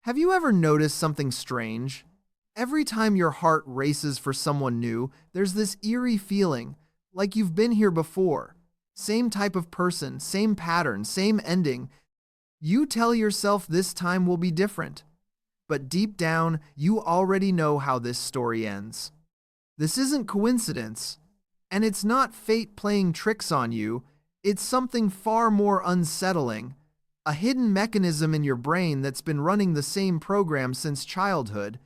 Have you ever noticed something strange? Every time your heart races for someone new, there's this eerie feeling, like you've been here before. Same type of person, same pattern, same ending. You tell yourself this time will be different. But deep down, you already know how this story ends. This isn't coincidence, and it's not fate playing tricks on you. It's something far more unsettling. A hidden mechanism in your brain that's been running the same program since childhood.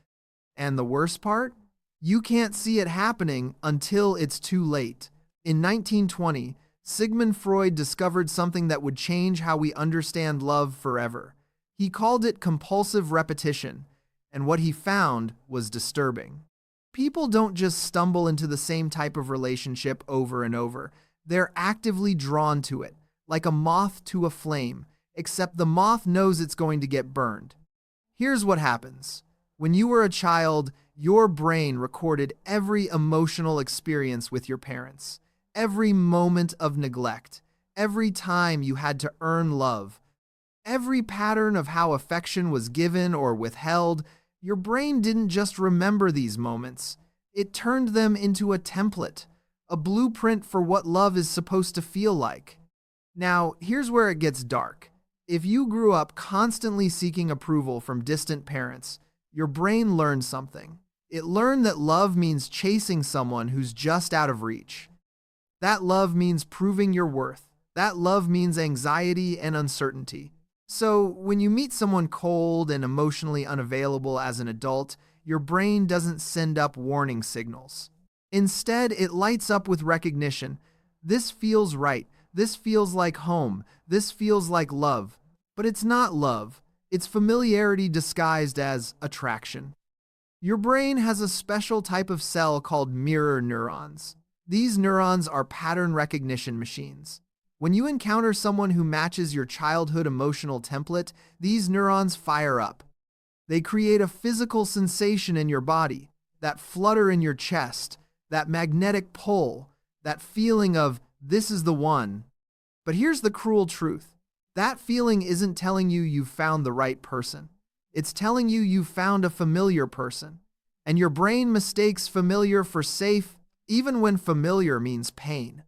And the worst part? You can't see it happening until it's too late. In 1920, Sigmund Freud discovered something that would change how we understand love forever. He called it compulsive repetition, and what he found was disturbing. People don't just stumble into the same type of relationship over and over. They're actively drawn to it, like a moth to a flame, except the moth knows it's going to get burned. Here's what happens. When you were a child, your brain recorded every emotional experience with your parents, every moment of neglect, every time you had to earn love, every pattern of how affection was given or withheld. Your brain didn't just remember these moments. It turned them into a template, a blueprint for what love is supposed to feel like. Now, here's where it gets dark. If you grew up constantly seeking approval from distant parents, your brain learned something. It learned that love means chasing someone who's just out of reach. That love means proving your worth. That love means anxiety and uncertainty. So, when you meet someone cold and emotionally unavailable as an adult, your brain doesn't send up warning signals. Instead, it lights up with recognition. This feels right. This feels like home. This feels like love. But it's not love. It's familiarity disguised as attraction. Your brain has a special type of cell called mirror neurons. These neurons are pattern recognition machines. When you encounter someone who matches your childhood emotional template, these neurons fire up. They create a physical sensation in your body, that flutter in your chest, that magnetic pull, that feeling of, this is the one. But here's the cruel truth. That feeling isn't telling you you've found the right person. It's telling you you've found a familiar person. And your brain mistakes familiar for safe, even when familiar means pain.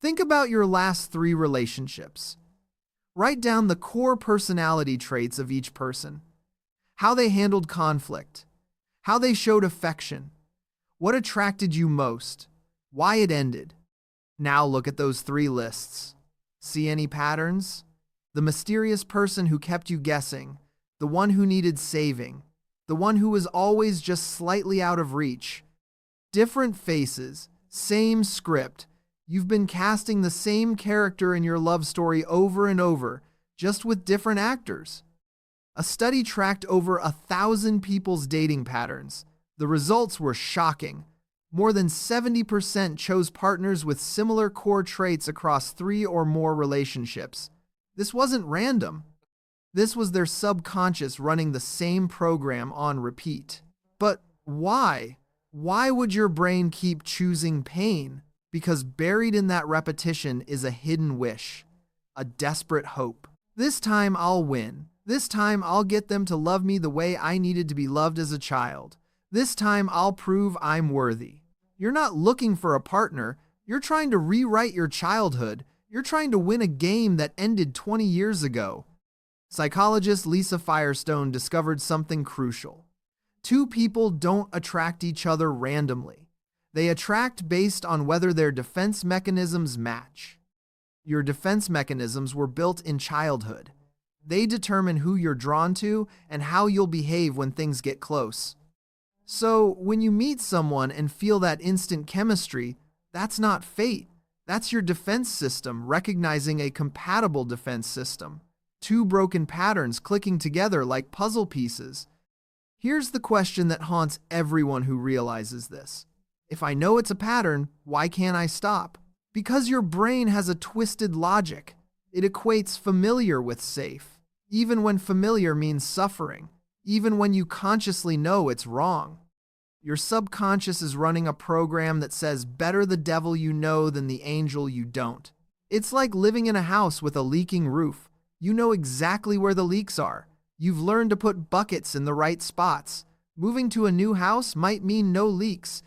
Think about your last 3 relationships. Write down the core personality traits of each person. How they handled conflict. How they showed affection. What attracted you most. Why it ended. Now look at those 3 lists. See any patterns? The mysterious person who kept you guessing. The one who needed saving. The one who was always just slightly out of reach. Different faces. Same script. You've been casting the same character in your love story over and over, just with different actors. A study tracked over 1,000 people's dating patterns. The results were shocking. More than 70% chose partners with similar core traits across 3 or more relationships. This wasn't random. This was their subconscious running the same program on repeat. But why? Why would your brain keep choosing pain? Because buried in that repetition is a hidden wish, a desperate hope. This time I'll win. This time I'll get them to love me the way I needed to be loved as a child. This time I'll prove I'm worthy. You're not looking for a partner. You're trying to rewrite your childhood. You're trying to win a game that ended 20 years ago. Psychologist Lisa Firestone discovered something crucial. 2 people don't attract each other randomly. They attract based on whether their defense mechanisms match. Your defense mechanisms were built in childhood. They determine who you're drawn to and how you'll behave when things get close. So, when you meet someone and feel that instant chemistry, that's not fate. That's your defense system recognizing a compatible defense system. 2 broken patterns clicking together like puzzle pieces. Here's the question that haunts everyone who realizes this. If I know it's a pattern, why can't I stop? Because your brain has a twisted logic. It equates familiar with safe, even when familiar means suffering, even when you consciously know it's wrong. Your subconscious is running a program that says better the devil you know than the angel you don't. It's like living in a house with a leaking roof. You know exactly where the leaks are. You've learned to put buckets in the right spots. Moving to a new house might mean no leaks,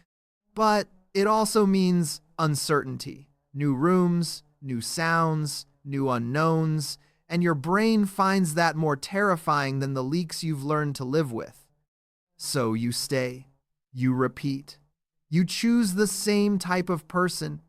but it also means uncertainty. New rooms, new sounds, new unknowns, and your brain finds that more terrifying than the leaks you've learned to live with. So you stay, you repeat, you choose the same type of person,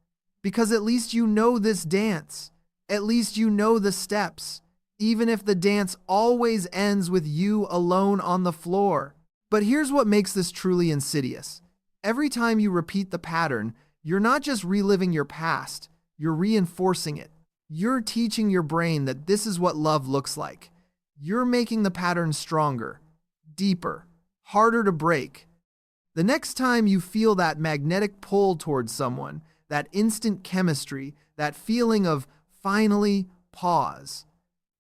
because at least you know this dance. At least you know the steps, even if the dance always ends with you alone on the floor. But here's what makes this truly insidious. Every time you repeat the pattern, you're not just reliving your past, you're reinforcing it. You're teaching your brain that this is what love looks like. You're making the pattern stronger, deeper, harder to break. The next time you feel that magnetic pull towards someone, that instant chemistry, that feeling of finally pause,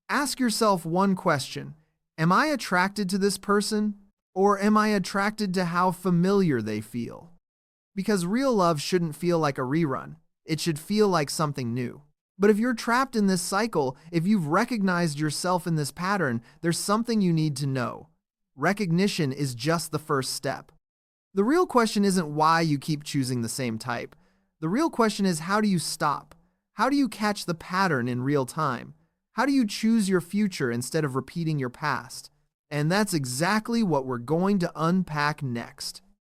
ask yourself one question. Am I attracted to this person, or am I attracted to how familiar they feel? Because real love shouldn't feel like a rerun. It should feel like something new. But if you're trapped in this cycle, if you've recognized yourself in this pattern, there's something you need to know. Recognition is just the first step. The real question isn't why you keep choosing the same type. The real question is, how do you stop? How do you catch the pattern in real time? How do you choose your future instead of repeating your past? And that's exactly what we're going to unpack next.